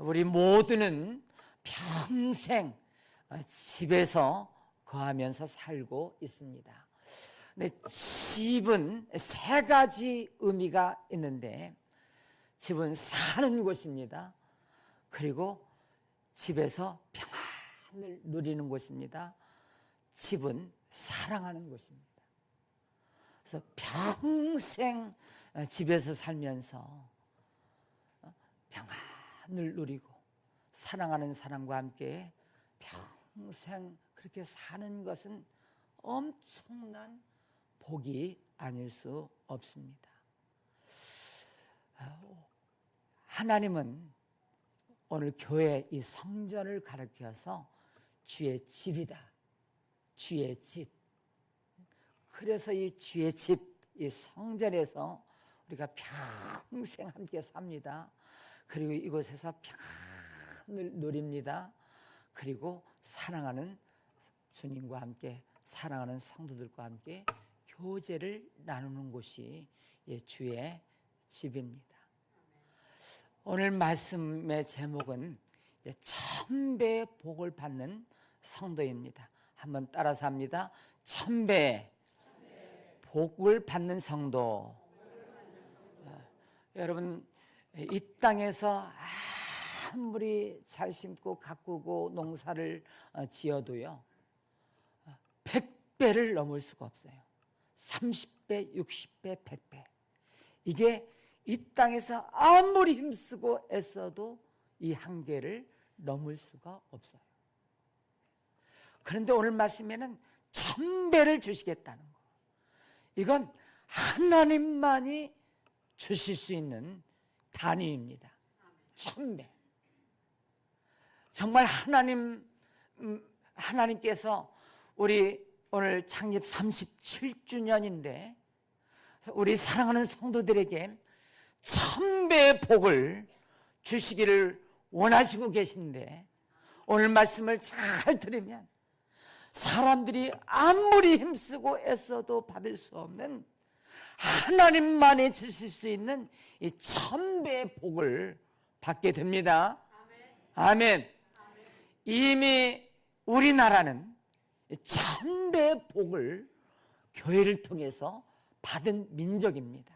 우리 모두는 평생 집에서 거하면서 살고 있습니다. 근데 집은 세 가지 의미가 있는데, 집은 사는 곳입니다. 그리고 집에서 평안을 누리는 곳입니다. 집은 사랑하는 곳입니다. 그래서 평생 집에서 살면서 평안을 누리고 사랑하는 사람과 함께 평생 그렇게 사는 것은 엄청난 복이 아닐 수 없습니다. 하나님은 오늘 교회 이 성전을 가리켜서 주의 집이다. 주의 집. 그래서 이 주의 집, 이 성전에서 우리가 평생 함께 삽니다. 그리고 이곳에서 평안을 누립니다. 그리고 사랑하는 주님과 함께, 사랑하는 성도들과 함께 교제를 나누는 곳이 주의 집입니다. 오늘 말씀의 제목은 천배의 복을 받는 성도입니다. 한번 따라서 합니다. 천배의 복을 받는 성도. 여러분, 이 땅에서 아무리 잘 심고 가꾸고 농사를 지어도요, 100배를 넘을 수가 없어요. 30배, 60배, 100배. 이게 이 땅에서 아무리 힘쓰고 애써도 이 한계를 넘을 수가 없어요. 그런데 오늘 말씀에는 1000배를 주시겠다는 거. 이건 하나님만이 주실 수 있는 단위입니다. 1000배. 정말 하나님께서 우리 오늘 창립 37주년인데 우리 사랑하는 성도들에게 1000배의 복을 주시기를 원하시고 계신데, 오늘 말씀을 잘 들으면 사람들이 아무리 힘쓰고 애써도 받을 수 없는 하나님만이 주실 수 있는 이 1000배의 복을 받게 됩니다. 아멘. 이미 우리나라는 1000배의 복을 교회를 통해서 받은 민족입니다.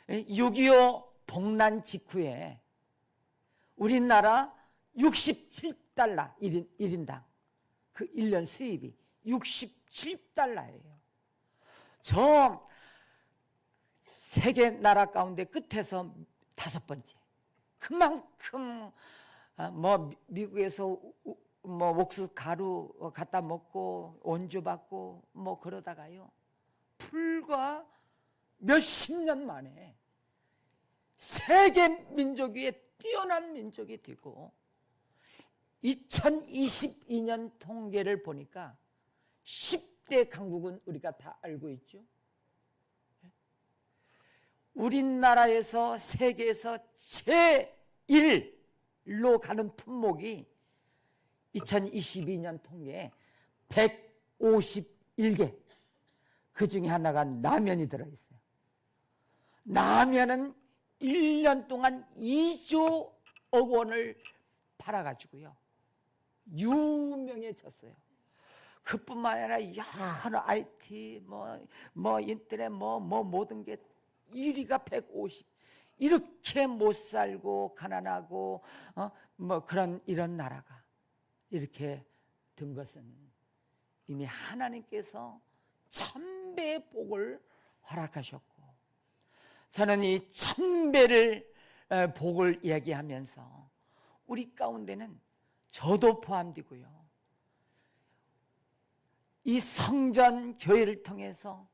6.25 동란 직후에 우리나라 67달러 1인당 그 1년 수입이 67달러예요. 저 세계 나라 가운데 끝에서 5번째. 그만큼 미국에서 옥수수 가루 갖다 먹고 원주 받고 그러다가요, 불과 몇십 년 만에 세계 민족 위에 뛰어난 민족이 되고, 2022년 통계를 보니까 10대 강국은 우리가 다 알고 있죠. 우리나라에서 세계에서 제1로 가는 품목이 2022년 통계에 151개, 그 중에 하나가 라면이 들어있어요. 라면은 1년 동안 2조 원을 팔아가지고요, 유명해졌어요. 그뿐만 아니라 여러 IT, 인터넷, 모든 게 1위가 150. 이렇게 못 살고 가난하고 이런 나라가 이렇게 된 것은 이미 하나님께서 1000배의 복을 허락하셨고, 저는 이 1000배를 복을 이야기하면서 우리 가운데는 저도 포함되고요, 이 성전 교회를 통해서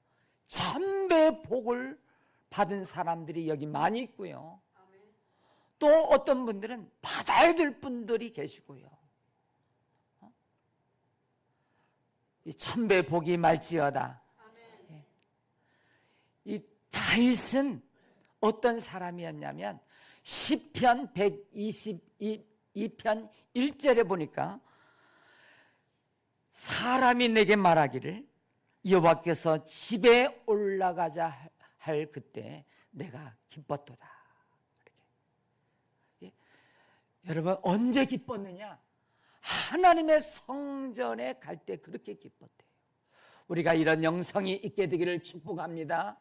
1000배의 복을 받은 사람들이 여기 많이 있고요, 또 어떤 분들은 받아야 될 분들이 계시고요. 이 1000배의 복이 말지어다. 이 다윗은 어떤 사람이었냐면 시편 122편 1절에 보니까, 사람이 내게 말하기를 여호와께서 집에 올라가자 할 그때 내가 기뻤도다. 여러분 언제 기뻤느냐? 하나님의 성전에 갈 때 그렇게 기뻤대요. 우리가 이런 영성이 있게 되기를 축복합니다.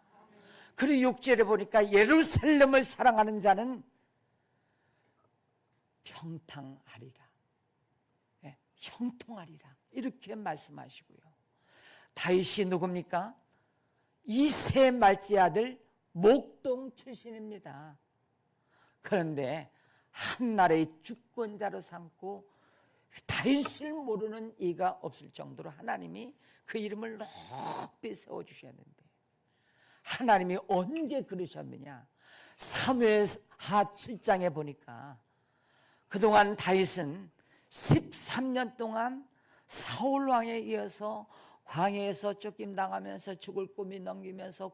그리고 6절에 보니까 예루살렘을 사랑하는 자는 평탕하리라, 형통하리라, 이렇게 말씀하시고요. 다윗이 누굽니까? 이세 말째 아들 목동 출신입니다. 그런데 한나라의 주권자로 삼고 다윗을 모르는 이가 없을 정도로 하나님이 그 이름을 높이 세워주셨는데, 하나님이 언제 그러셨느냐? 사무엘하 7장에 보니까 그동안 다윗은 13년 동안 사울왕에 이어서 광야에서 쫓김당하면서 죽을 꿈이 넘기면서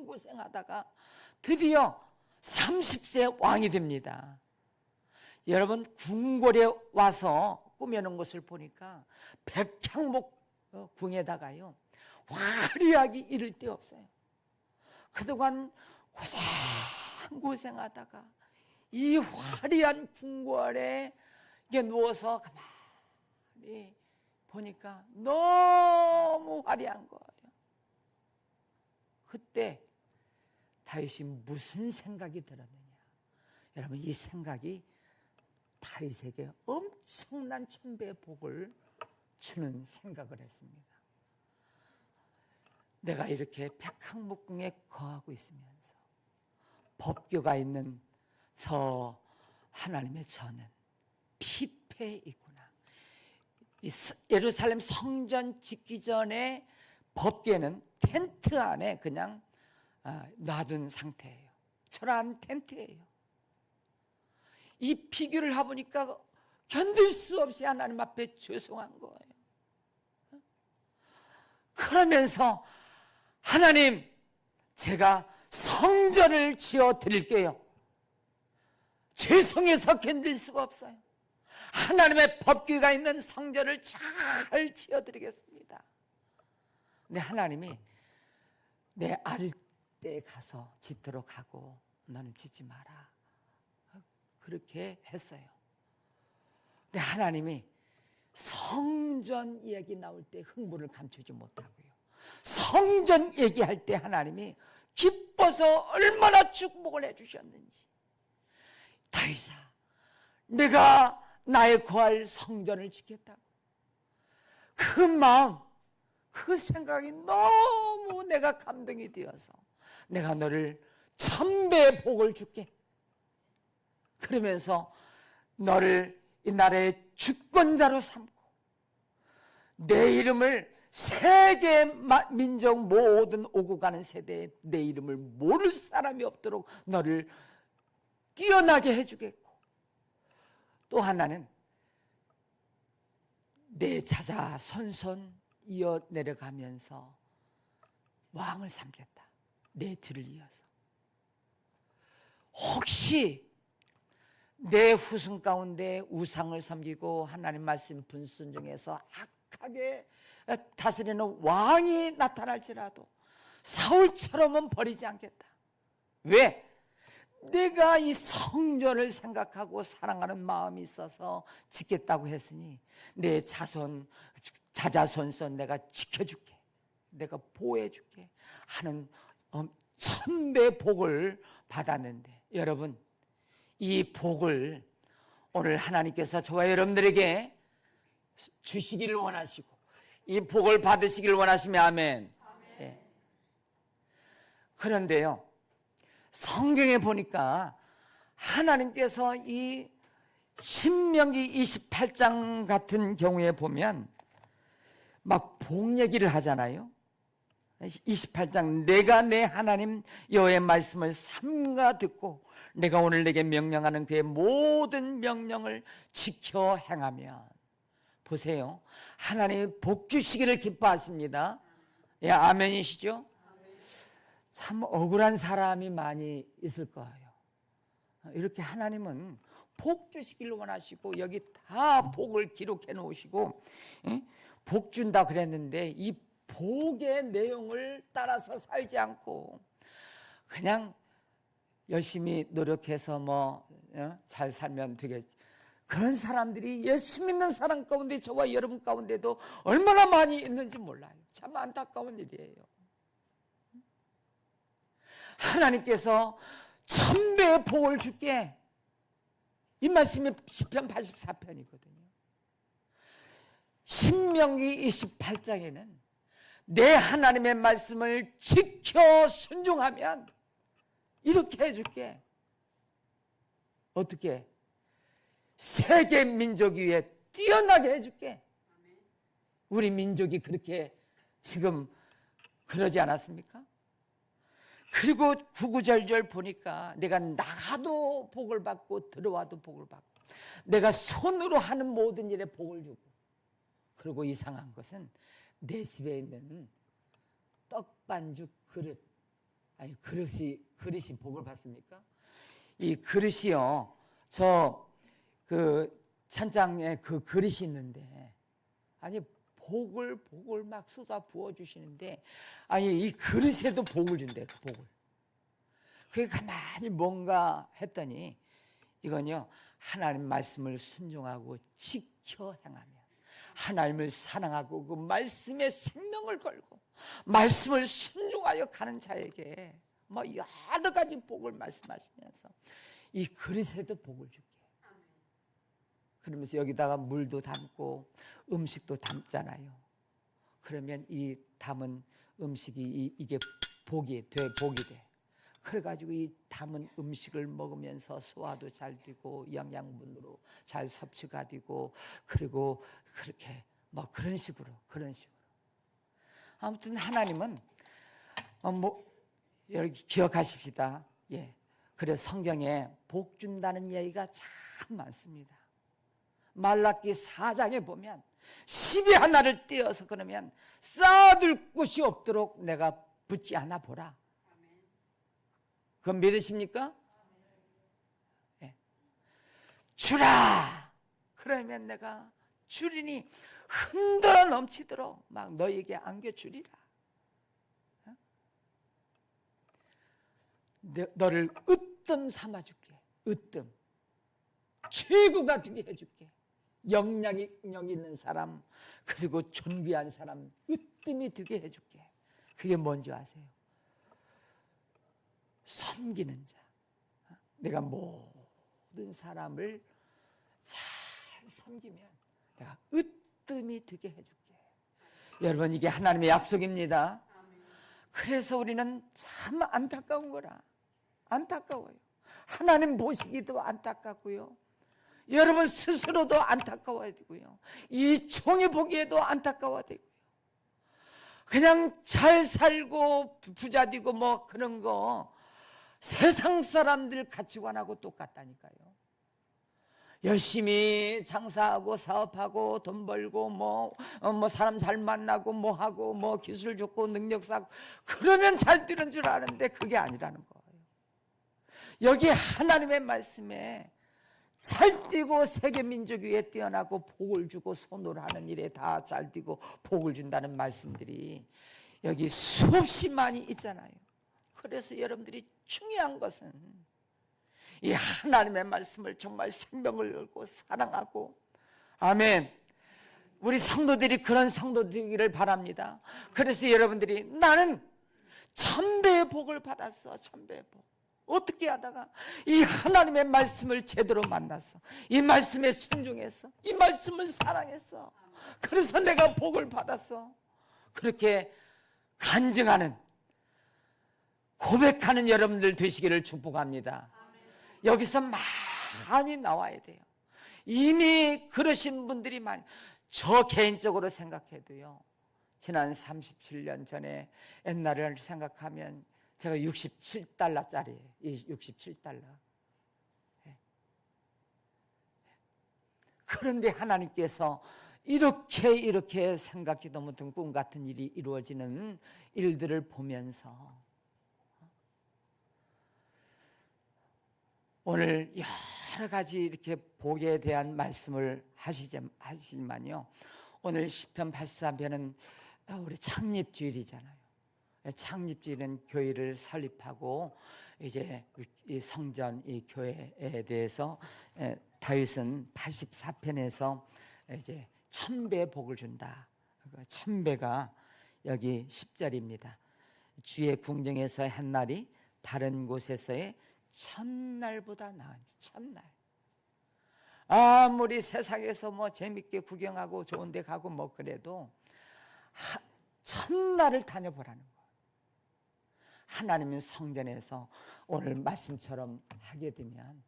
고생하다가 드디어 30세 왕이 됩니다. 여러분 궁궐에 와서 꾸며놓은 것을 보니까 백향목 궁에다가요 화려하게 이를 데 없어요. 그동안 고생하다가 이 화려한 궁궐에 누워서 가만히 보니까 너무 화려한 거예요. 그때 다윗이 무슨 생각이 들었느냐? 여러분 이 생각이 다윗에게 엄청난 천배의 복을 주는 생각을 했습니다. 내가 이렇게 백향목궁에 거하고 있으면서 법궤가 있는 저 하나님의 전은 피폐해 있구나. 예루살렘 성전 짓기 전에 법궤는 텐트 안에 그냥 놔둔 상태예요. 초라한 텐트예요. 이 비교를 해보니까 견딜 수 없이 하나님 앞에 죄송한 거예요. 그러면서 하나님, 제가 성전을 지어 드릴게요. 죄송해서 견딜 수가 없어요. 하나님의 법궤가 있는 성전을 잘 지어 드리겠습니다. 근데 하나님이 내 알때 가서 짓도록 하고 너는 짓지 마라, 그렇게 했어요. 근데 하나님이 성전 이야기 나올 때 흥분을 감추지 못하고요, 성전 얘기할 때 하나님이 기뻐서 얼마나 축복을 해주셨는지, 다윗아, 내가 나의 거할 성전을 짓겠다고, 그 마음, 그 생각이 너무 내가 감동이 되어서 내가 너를 천배의 복을 줄게, 그러면서 너를 이 나라의 주권자로 삼고 내 이름을 세계 민족 모든 오고 가는 세대에 내 이름을 모를 사람이 없도록 너를 뛰어나게 해주겠고, 또 하나는 내 자자손손 이어 내려가면서 왕을 삼겠다, 내 뒤를 이어서. 혹시 내 후손 가운데 우상을 섬기고 하나님 말씀 불순종해서 악하게 다스리는 왕이 나타날지라도 사울처럼은 버리지 않겠다. 왜? 내가 이 성전을 생각하고 사랑하는 마음이 있어서 짓겠다고 했으니 내 자자손손 내가 지켜줄게, 내가 보호해줄게 하는 천배 복을 받았는데, 여러분 이 복을 오늘 하나님께서 저와 여러분들에게 주시기를 원하시고 이 복을 받으시기를 원하시면 아멘. 예. 그런데요, 성경에 보니까 하나님께서 이 신명기 28장 같은 경우에 보면 막 복 얘기를 하잖아요. 28장, 내가 내 하나님 여호와의 말씀을 삼가 듣고 내가 오늘 내게 명령하는 그의 모든 명령을 지켜 행하면, 보세요, 하나님이 복 주시기를 기뻐하십니다. 예, 아멘이시죠? 참 억울한 사람이 많이 있을 거예요. 이렇게 하나님은 복 주시기를 원하시고 여기 다 복을 기록해 놓으시고 복 준다 그랬는데 이 복의 내용을 따라서 살지 않고 그냥 열심히 노력해서 잘 살면 되겠지. 그런 사람들이 예수 믿는 사람 가운데 저와 여러분 가운데도 얼마나 많이 있는지 몰라요. 참 안타까운 일이에요. 하나님께서 1000배의 복을 줄게, 이 말씀이 시편 84편이거든요. 신명기 28장에는 내 하나님의 말씀을 지켜 순종하면 이렇게 해줄게. 어떻게? 세계 민족 위에 뛰어나게 해줄게. 우리 민족이 그렇게 지금 그러지 않았습니까? 그리고 구구절절 보니까 내가 나가도 복을 받고 들어와도 복을 받고 내가 손으로 하는 모든 일에 복을 주고, 그리고 이상한 것은 내 집에 있는 떡반죽 그릇, 아니 그릇이 복을 받습니까? 이 그릇이요, 그 찬장에 그 그릇이 있는데, 아니 복을 막 쏟아 부어 주시는데, 아니 이 그릇에도 복을 준대. 그 복을. 그게 가만히 뭔가 했더니 이건요, 하나님 말씀을 순종하고 지켜 행하면, 하나님을 사랑하고 그 말씀에 생명을 걸고 말씀을 순종하여 가는 자에게 여러 가지 복을 말씀하시면서 이 그릇에도 복을 줄게. 그러면서 여기다가 물도 담고 음식도 담잖아요. 그러면 이 담은 음식이 이게 복이 돼. 그래가지고 이 담은 음식을 먹으면서 소화도 잘 되고 영양분으로 잘 섭취가 되고, 그리고 그렇게 그런 식으로. 아무튼 하나님은 여기 기억하십시다. 예. 그래서 성경에 복 준다는 이야기가 참 많습니다. 말라기 4장에 보면 10의 하나를 떼어서 그러면 쌓아둘 곳이 없도록 내가 붙지 않아 보라. 그건 믿으십니까? 네. 주라. 그러면 내가 주리니 흔들어 넘치도록 막 너에게 안겨주리라. 너를 으뜸 삼아줄게. 으뜸. 최고가 되게 해줄게. 영향 있는 사람, 그리고 존귀한 사람, 으뜸이 되게 해줄게. 그게 뭔지 아세요? 섬기는 자. 내가 모든 사람을 잘 섬기면 내가 으뜸이 되게 해줄게. 여러분, 이게 하나님의 약속입니다. 그래서 우리는 참 안타까운 거라. 안타까워요. 하나님 보시기도 안타깝고요, 여러분 스스로도 안타까워야 되고요, 이 종이 보기에도 안타까워야 되고요. 그냥 잘 살고 부자 되고 그런 거 세상 사람들 가치관하고 똑같다니까요. 열심히 장사하고 사업하고 돈 벌고 사람 잘 만나고 하고 기술 좋고 능력 쌓고 그러면 잘 되는 줄 아는데 그게 아니라는 거예요. 여기 하나님의 말씀에 잘 뛰고 세계 민족 위에 뛰어나고 복을 주고 손으로 하는 일에 다 잘 뛰고 복을 준다는 말씀들이 여기 수없이 많이 있잖아요. 그래서 여러분들이 중요한 것은 이 하나님의 말씀을 정말 생명을 걸고 사랑하고, 아멘, 우리 성도들이 그런 성도 되기를 바랍니다. 그래서 여러분들이 나는 1000배의 복을 받았어. 1000배의 복. 어떻게 하다가 이 하나님의 말씀을 제대로 만났어. 이 말씀에 순종했어. 이 말씀을 사랑했어. 그래서 내가 복을 받았어. 그렇게 간증하는, 고백하는 여러분들 되시기를 축복합니다. 여기서 많이 나와야 돼요. 이미 그러신 분들이 많이. 저 개인적으로 생각해도요, 지난 37년 전에 옛날을 생각하면 제가 67달러짜리예요. 67달러. 그런데 하나님께서 이렇게 생각지도 못한 꿈 같은 일이 이루어지는 일들을 보면서 오늘 여러 가지 이렇게 복에 대한 말씀을 하시지만요, 오늘 시편 83편은 우리 창립주일이잖아요. 창립주일은 교회를 설립하고 이제 이 성전, 이 교회에 대해서 다윗은 84편에서 이제 1000배 복을 준다. 1000배가 여기 10절입니다. 주의 궁정에서의 한 날이 다른 곳에서의 1000날보다 나은지. 1000날. 아무리 세상에서 뭐 재밌게 구경하고 좋은 데 가고 뭐 그래도 1000날을 다녀보라는 거예요. 하나님의 성전에서 오늘 말씀처럼 하게 되면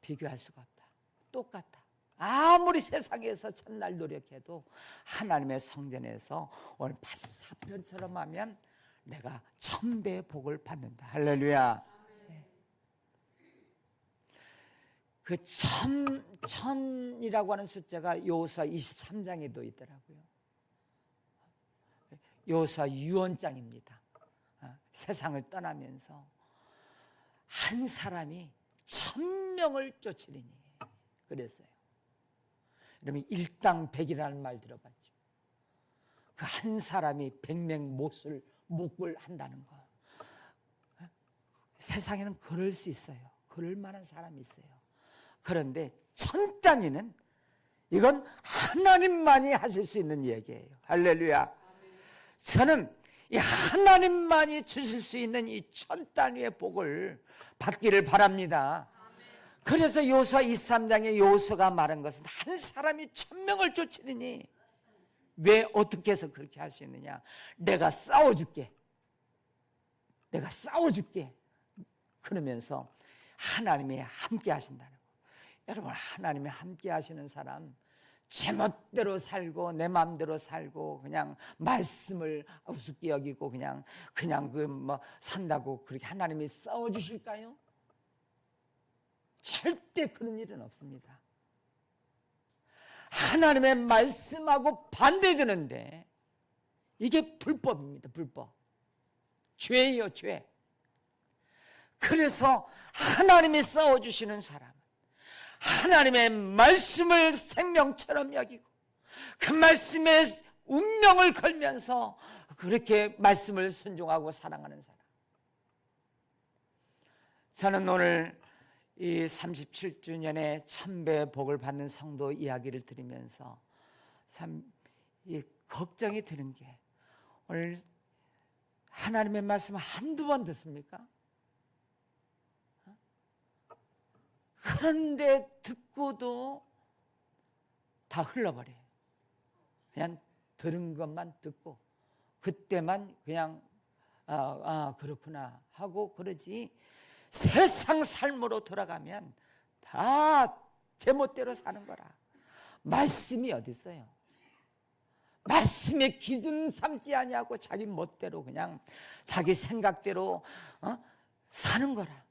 비교할 수가 없다. 똑같다. 아무리 세상에서 1000날 노력해도 하나님의 성전에서 오늘 84편처럼 하면 내가 1000배의 복을 받는다. 할렐루야. 그 천이라고 하는 숫자가 여호수아 23장에도 있더라고요. 여호수아 유언장입니다. 세상을 떠나면서 한 사람이 1000명을 쫓으리니 그랬어요. 그러면 일당백이라는 말 들어봤죠. 그 한 사람이 100명 목을 한다는 거. 세상에는 그럴 수 있어요. 그럴 만한 사람이 있어요. 그런데 1000단위는 이건 하나님만이 하실 수 있는 얘기예요. 할렐루야. 저는 이 하나님만이 주실 수 있는 이 1000단위의 복을 받기를 바랍니다. 그래서 여호수아 23장에 여호수아가 말한 것은 한 사람이 1000명을 쫓으리니 왜 어떻게 해서 그렇게 할 수 있느냐? 내가 싸워줄게. 내가 싸워줄게. 그러면서 하나님이 함께 하신다는 거. 여러분, 하나님이 함께 하시는 사람 제 멋대로 살고 내 마음대로 살고 그냥 말씀을 우습게 여기고 그냥 그 뭐 산다고 그렇게 하나님이 싸워 주실까요? 절대 그런 일은 없습니다. 하나님의 말씀하고 반대되는데 이게 불법입니다. 불법. 죄예요, 죄. 그래서 하나님이 싸워 주시는 사람은 하나님의 말씀을 생명처럼 여기고 그 말씀에 운명을 걸면서 그렇게 말씀을 순종하고 사랑하는 사람. 저는 오늘 이 37주년에 1000배 복을 받는 성도 이야기를 들으면서 참 걱정이 드는 게 오늘 하나님의 말씀을 한두 번 듣습니까? 그런데 듣고도 다 흘러버려요. 그냥 들은 것만 듣고 그때만 그냥 그렇구나 하고 그러지 세상 삶으로 돌아가면 다 제멋대로 사는 거라. 말씀이 어디 있어요? 말씀의 기준 삼지 아니하고 자기 멋대로 그냥 자기 생각대로 사는 거라.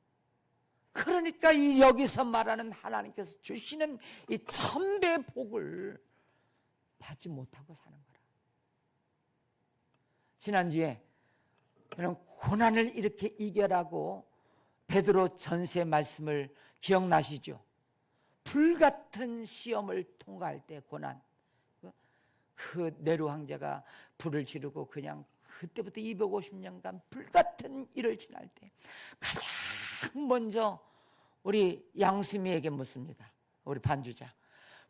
그러니까 이 여기서 말하는 하나님께서 주시는 이 1000배의 복을 받지 못하고 사는 거라. 지난주에 저는 고난을 이렇게 이겨라고 베드로 전서의 말씀을 기억나시죠? 불같은 시험을 통과할 때 고난. 그 네로 황제가 불을 지르고 그냥 그때부터 250년간 불같은 일을 지날 때 가장 먼저 우리 양수미에게 묻습니다. 우리 반주자.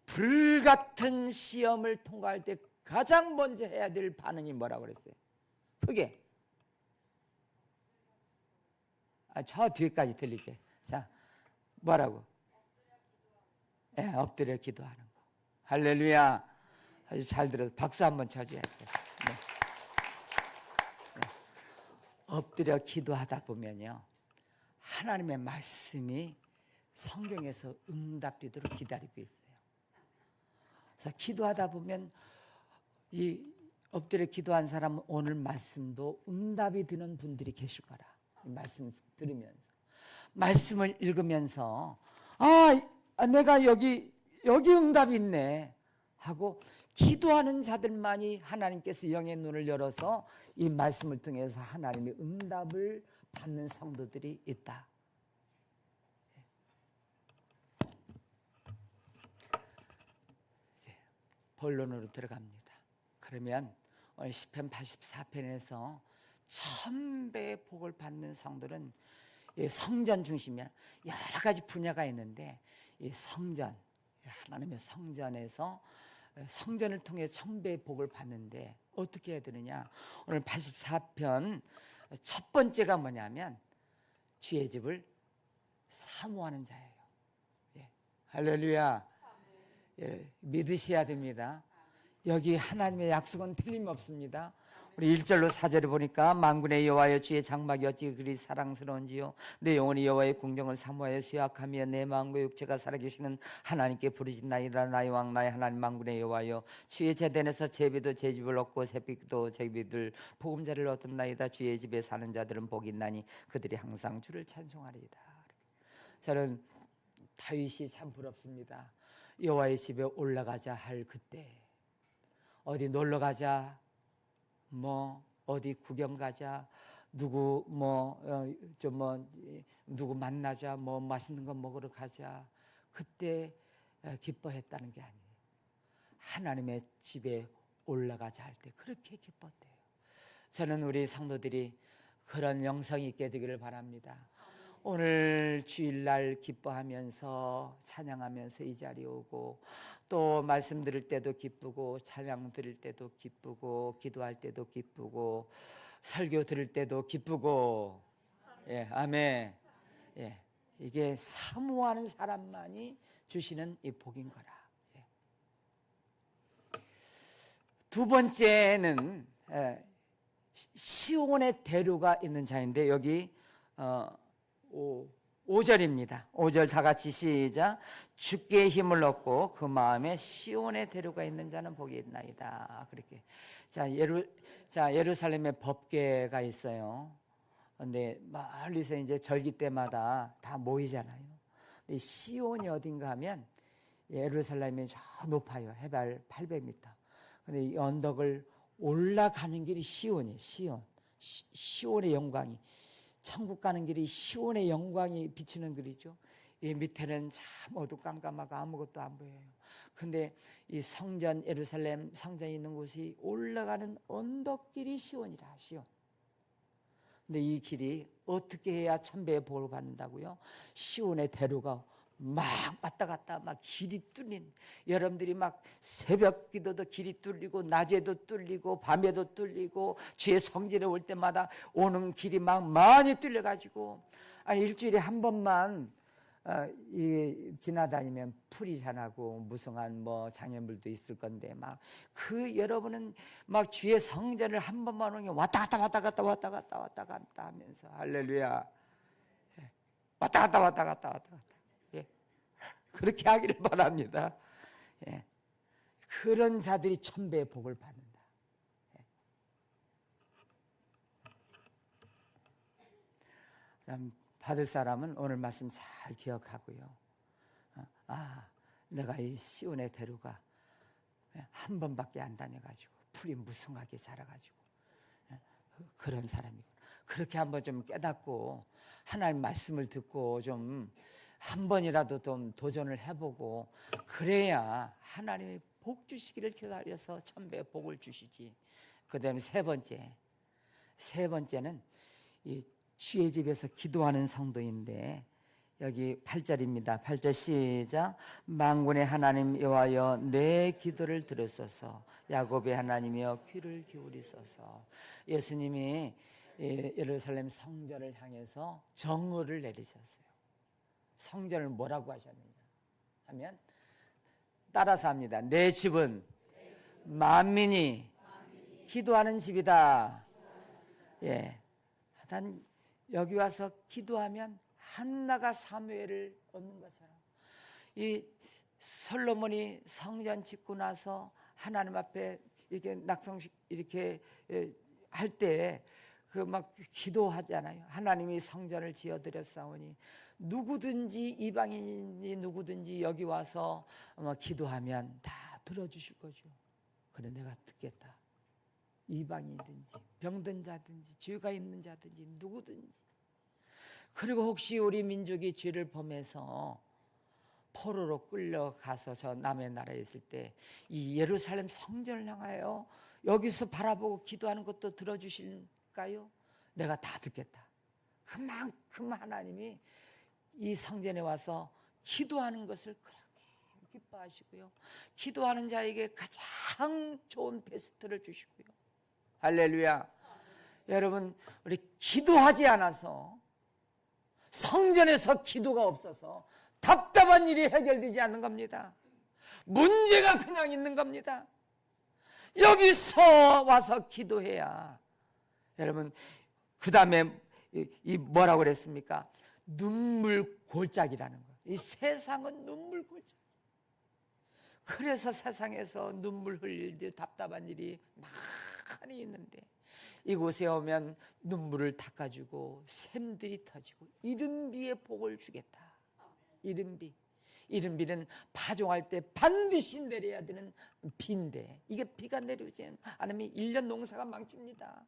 불같은 시험을 통과할 때 가장 먼저 해야 될 반응이 뭐라고 그랬어요? 그게 저 뒤에까지 들릴게. 자, 뭐라고? 엎드려 기도하는 거. 할렐루야. 아주 잘 들어서 박수 한번 쳐줘야 돼. 네. 엎드려 기도하다 보면요, 하나님의 말씀이 성경에서 응답되도록 기다리고 있어요. 그래서 기도하다 보면 이 엎드려 기도한 사람은 오늘 말씀도 응답이 되는 분들이 계실 거라. 이 말씀 들으면서 말씀을 읽으면서 내가 여기 응답이 있네 하고 기도하는 자들만이 하나님께서 영의 눈을 열어서 이 말씀을 통해서 하나님의 응답을 받는 성도들이 있다. 이제 본론으로 들어갑니다. 그러면 오늘 시편 84편에서 천배의 복을 받는 성들은 성전 중심이야. 여러 가지 분야가 있는데 이 성전, 하나님의 성전에서 성전을 통해 천배의 복을 받는데 어떻게 해야 되느냐? 오늘 84편 첫 번째가 뭐냐면 주의 집을 사모하는 자예요. 예. 할렐루야. 예, 믿으셔야 됩니다. 여기 하나님의 약속은 틀림없습니다. 우리 1절로 4절을 보니까 만군의 여호와여 주의 장막이 어찌 그리 사랑스러운지요 내 영혼이 여호와의 궁정을 사모하여 수약하며 내 마음과 육체가 살아계시는 하나님께 부르짖나이다. 나의 왕 나의 하나님 만군의 여호와여 주의 제단에서 제비도 제 집을 얻고 새끼도 제비들 보금자리를 얻었나이다. 주의 집에 사는 자들은 복이 있나니 그들이 항상 주를 찬송하리이다. 저는 다윗이 참 부럽습니다. 여호와의 집에 올라가자 할 그때, 어디 놀러 가자, 뭐 어디 구경 가자, 누구 누구 만나자, 뭐 맛있는 거 먹으러 가자, 그때 기뻐했다는 게 아니에요. 하나님의 집에 올라가자 할 때 그렇게 기뻤대요. 저는 우리 성도들이 그런 영성이 있게 되기를 바랍니다. 오늘 주일날 기뻐하면서 찬양하면서 이 자리에 오고 또 말씀 들을 때도 기쁘고 찬양 들을 때도 기쁘고 기도할 때도 기쁘고 설교 들을 때도 기쁘고, 예, 아멘. 예, 이게 사모하는 사람만이 주시는 이 복인 거라. 예. 두 번째는 시온의 대류가 있는 자인데 여기 5절입니다. 5절 다 같이 시작. 주께 힘을 얻고 그 마음에 시온의 대류가 있는 자는 복이 있나이다. 그렇게. 자, 예루살렘에 법궤가 있어요. 근데 멀리서 이제 절기 때마다 다 모이잖아요. 근데 시온이 어딘가 하면 예루살렘이 저 높아요. 해발 800m. 근데 이 언덕을 올라가는 길이 시온이에요. 시온의 영광이. 천국 가는 길이 시온의 영광이 비치는 길이죠. 이 밑에는 참 어두깜깜하고 아무것도 안 보여요. 근데 이 성전, 예루살렘 성전이 있는 곳이 올라가는 언덕길이 시온이라, 시온. 근데 이 길이 어떻게 해야 천배의 복을 받는다고요? 시온의 대로가 막 왔다 갔다 막 길이 뚫린, 여러분들이 막 새벽 기도도 길이 뚫리고 낮에도 뚫리고 밤에도 뚫리고 주의 성전에 올 때마다 오는 길이 막 많이 뚫려가지고 일주일에 한 번만 지나다니면 풀이 자라고 무성한 뭐 장애물도 있을 건데 막 여러분은 막 주의 성전을 한 번만 오면 왔다 갔다 하면서 할렐루야, 왔다 갔다 예. 그렇게 하기를 바랍니다. 예. 그런 자들이 천배의 복을 받는다. 예. 그다음 받을 사람은 오늘 말씀 잘 기억하고요. 내가 이 시온의 대로가 한 번밖에 안 다녀가지고 풀이 무성하게 자라가지고 그런 사람이고, 그렇게 한번 좀 깨닫고 하나님 말씀을 듣고 좀 한 번이라도 좀 도전을 해보고 그래야 하나님이 복 주시기를 기다려서 천배의 복을 주시지. 그 다음에 세 번째는 이 주의 집에서 기도하는 성도인데 여기 8절입니다. 8절 시작. 만군의 하나님 여호와여 내 기도를 들으소서. 야곱의 하나님이여 귀를 기울이소서. 예수님이 예루살렘 성전을 향해서 정의를 내리셨어요. 성전을 뭐라고 하셨느냐 하면 따라서 합니다. 내 집은 만민이 기도하는 집이다. 예, 단 여기 와서 기도하면 한나가 사무엘을 얻는 것처럼 이 솔로몬이 성전 짓고 나서 하나님 앞에 이렇게 낙성식 이렇게 할 때 그 막 기도하잖아요. 하나님이 성전을 지어드렸사오니 누구든지 이방인이 누구든지 여기 와서 기도하면 다 들어주실 거죠. 그래 내가 듣겠다. 이방인이든지 병든 자든지 죄가 있는 자든지 누구든지. 그리고 혹시 우리 민족이 죄를 범해서 포로로 끌려가서 저 남의 나라에 있을 때 이 예루살렘 성전을 향하여 여기서 바라보고 기도하는 것도 들어주실 할까요? 내가 다 듣겠다. 그만큼 하나님이 이 성전에 와서 기도하는 것을 그렇게 기뻐하시고요, 기도하는 자에게 가장 좋은 베스트를 주시고요. 할렐루야. 여러분, 우리 기도하지 않아서, 성전에서 기도가 없어서 답답한 일이 해결되지 않는 겁니다. 문제가 그냥 있는 겁니다. 여기서 와서 기도해야. 여러분, 그 다음에 이 뭐라고 그랬습니까? 눈물 골짜기라는 거. 이 세상은 눈물 골짜기. 그래서 세상에서 눈물 흘릴 일, 답답한 일이 많이 있는데, 이곳에 오면 눈물을 닦아주고 샘들이 터지고 이른비의 복을 주겠다. 이른비는 파종할 때 반드시 내려야 되는 비인데, 이게 비가 내려오지 않으면 1년 농사가 망칩니다.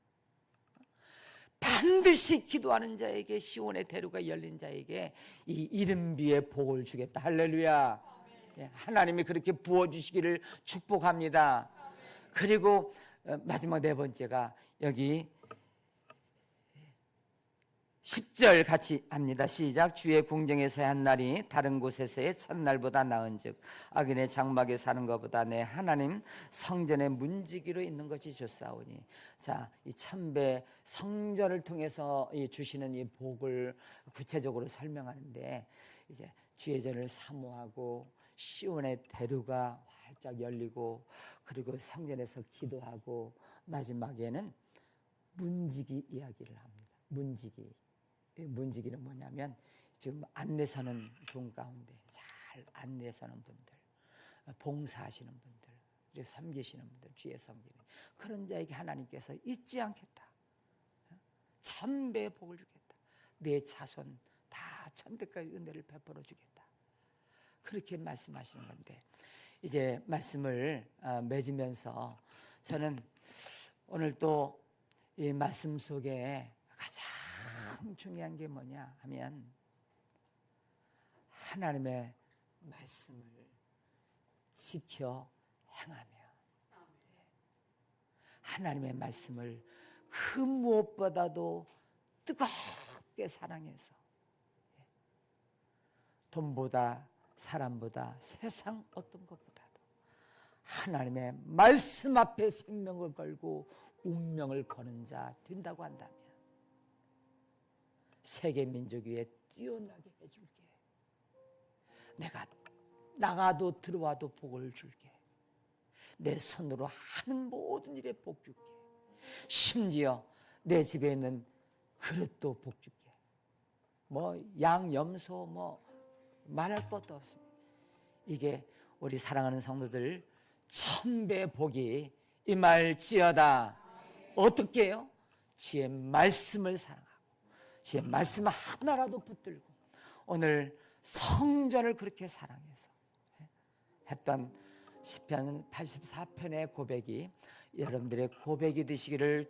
반드시 기도하는 자에게, 시온의 대로가 열린 자에게 이 이른비의 복을 주겠다. 할렐루야. 하나님이 그렇게 부어주시기를 축복합니다. 그리고 마지막 네 번째가 여기 10절 같이 합니다. 시작. 주의 궁정에서의 한 날이 다른 곳에서의 첫날보다 나은즉 악인의 장막에 사는 것보다 내 하나님 성전의 문지기로 있는 것이 좋사오니. 자, 이 천배 성전을 통해서 주시는 이 복을 구체적으로 설명하는데, 이제 주의 전을 사모하고 시온의 대루가 활짝 열리고, 그리고 성전에서 기도하고, 마지막에는 문지기 이야기를 합니다. 문지기는 뭐냐면, 지금 안내 서는 분 가운데 잘 안내 서는 분들, 봉사하시는 분들, 그리고 섬기시는 분들, 주의 섬기는 그런 자에게 하나님께서 잊지 않겠다. 천배의 복을 주겠다. 내 자손 다 천대까지 은혜를 베풀어 주겠다. 그렇게 말씀하시는 건데, 이제 말씀을 맺으면서 저는 오늘 또 이 말씀 속에 가장 중요한 게 뭐냐 하면, 하나님의 말씀을 지켜 행하며, 하나님의 말씀을 그 무엇보다도 뜨겁게 사랑해서, 돈보다 사람보다 세상 어떤 것보다도 하나님의 말씀 앞에 생명을 걸고 운명을 거는 자 된다고 한다면, 세계 민족 위에 뛰어나게 해줄게. 내가 나가도 들어와도 복을 줄게. 내 손으로 하는 모든 일에 복 줄게. 심지어 내 집에 있는 그릇도 복 줄게. 뭐 양염소 뭐 말할 것도 없습니다. 이게 우리 사랑하는 성도들 천배의 복이 임할지어다. 어떻게 해요? 주의 말씀을 사랑하고 주의 말씀 하나라도 붙들고, 오늘 성전을 그렇게 사랑해서 했던 시편 84편의 고백이 여러분들의 고백이 되시기를